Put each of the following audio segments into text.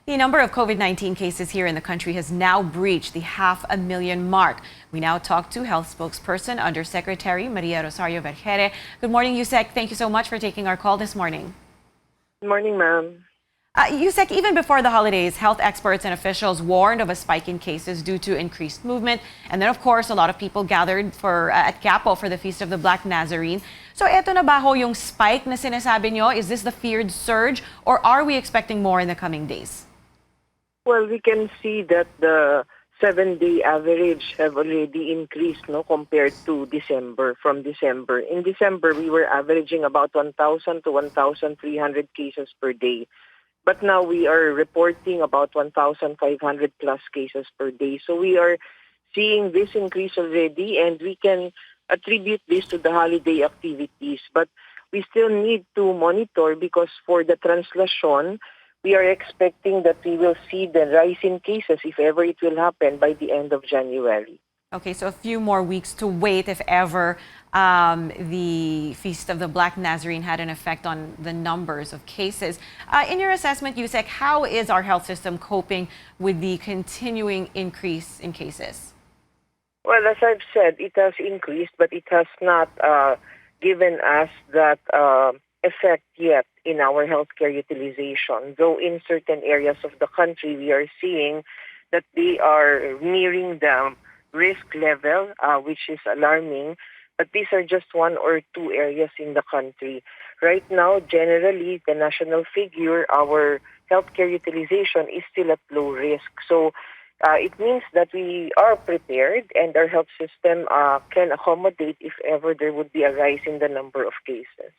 The number of COVID-19 cases here in the country has now breached the 500,000 mark. We now talk to Health Spokesperson Undersecretary Maria Rosario Vergeire. Good morning, Yusek. Thank you so much for taking our call this morning. Good morning, ma'am. Yusek, even before the holidays, health experts and officials warned of a spike in cases due to increased movement. And then, of course, a lot of people gathered at Quiapo for the Feast of the Black Nazarene. So, eto na ba ho yung spike na sinasabi nyo? Is this the feared surge, or are we expecting more in the coming days? Well, we can see that the 7-day average have already increased compared to December, from December. In December, we were averaging about 1,000 to 1,300 cases per day. But now we are reporting about 1,500 plus cases per day. So we are seeing this increase already, and we can attribute this to the holiday activities. But we still need to monitor, because for the translation, we are expecting that we will see the rise in cases, if ever it will happen, by the end of January. Okay, so a few more weeks to wait if ever the Feast of the Black Nazarene had an effect on the numbers of cases. In your assessment, Yusek, how is our health system coping with the continuing increase in cases? Well, as I've said, it has increased, but it has not given us that effect yet in our healthcare utilization. Though in certain areas of the country, we are seeing that they are nearing the risk level, which is alarming. But these are just one or two areas in the country. Right now, generally, the national figure, our healthcare utilization is still at low risk. So it means that we are prepared, and our health system can accommodate if ever there would be a rise in the number of cases.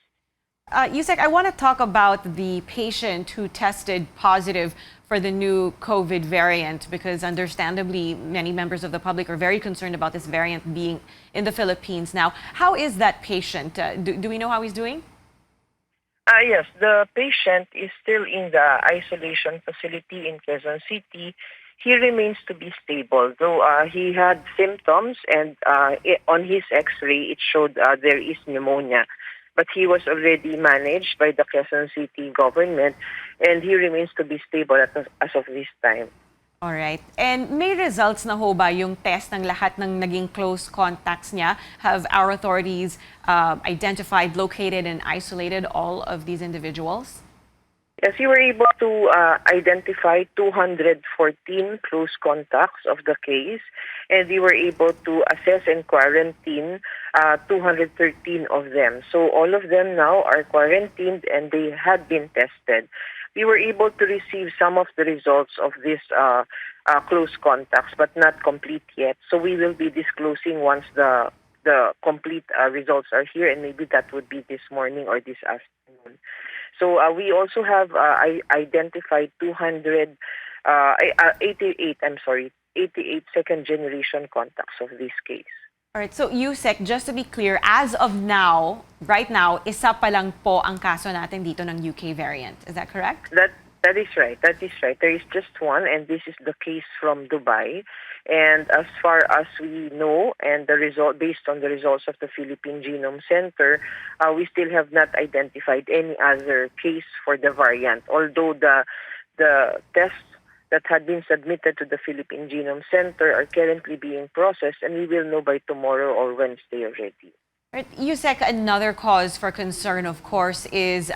Yusek, I want to talk about the patient who tested positive for the new COVID variant, because understandably many members of the public are very concerned about this variant being in the Philippines now. How is that patient? Do we know how he's doing? Yes, the patient is still in the isolation facility in Quezon City. He remains to be stable, though he had symptoms, and on his X-ray it showed there is pneumonia. But he was already managed by the Quezon City government, and he remains to be stable as of this time. All right. And may results na ho ba yung test ng lahat ng naging close contacts niya? Have our authorities identified, located, and isolated all of these individuals? Yes, we were able to identify 214 close contacts of the case, and we were able to assess and quarantine 213 of them. So all of them now are quarantined, and they had been tested. We were able to receive some of the results of these close contacts, but not complete yet. So we will be disclosing once the complete results are here, and maybe that would be this morning or this afternoon. So we also have identified 88 second-generation contacts of this case. All right, so Yusek, just to be clear, as of now, right now, isa pa lang po ang kaso natin dito ng UK variant. Is that correct? That is right. That is right. There is just one, and this is the case from Dubai. And as far as we know, and based on the results of the Philippine Genome Center, we still have not identified any other case for the variant. Although the tests that had been submitted to the Philippine Genome Center are currently being processed, and we will know by tomorrow or Wednesday already. Right. Yusek, another cause for concern, of course, is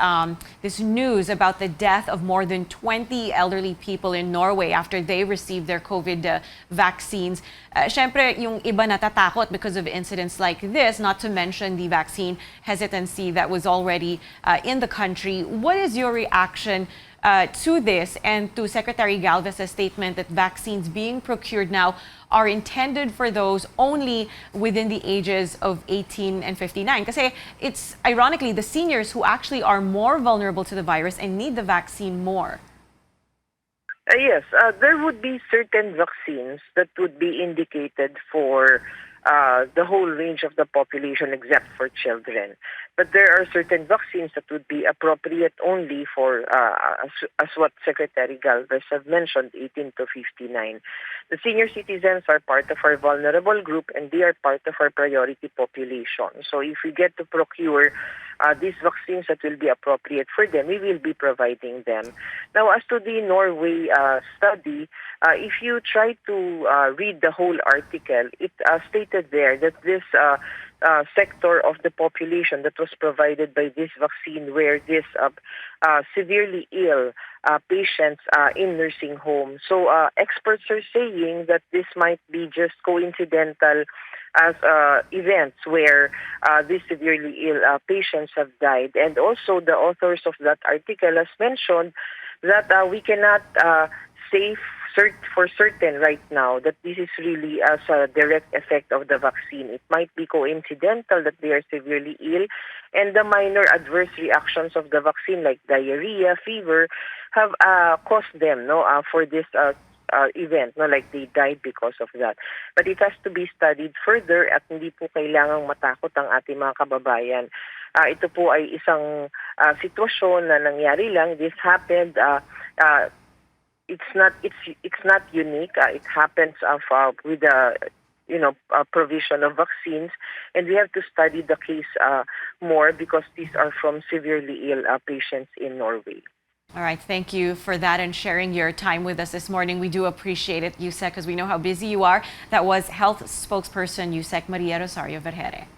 this news about the death of more than 20 elderly people in Norway after they received their COVID vaccines. Siyempre, yung iba natatakot because of incidents like this, not to mention the vaccine hesitancy that was already in the country. What is your reaction to this and to Secretary Galvez's statement that vaccines being procured now are intended for those only within the ages of 18 and 59? Kasi it's ironically the seniors who actually are more vulnerable to the virus and need the vaccine more. Yes, there would be certain vaccines that would be indicated for the whole range of the population except for children. But there are certain vaccines that would be appropriate only for, as what Secretary Galvez have mentioned, 18 to 59. The senior citizens are part of our vulnerable group, and they are part of our priority population. So if we get to procure these vaccines that will be appropriate for them, we will be providing them. Now, as to the Norway study, if you try to read the whole article, it stated there that this sector of the population that was provided by this vaccine were this severely ill patients in nursing homes. So experts are saying that this might be just coincidental as events where these severely ill patients have died. And also the authors of that article has mentioned that we cannot say for certain right now that this is really as a direct effect of the vaccine. It might be coincidental that they are severely ill, and the minor adverse reactions of the vaccine like diarrhea, fever, have caused them for this event, like they died because of that. But it has to be studied further at hindi po kailangang matakot ang ating mga kababayan. Ito po ay isang sitwasyon na nangyari lang. This happened. It's not unique. It happens with the provision of vaccines, and we have to study the case more because these are from severely ill patients in Norway. All right, thank you for that and sharing your time with us this morning. We do appreciate it, Yusek, because we know how busy you are. That was Health Spokesperson Yusek Maria Rosario Vergeire.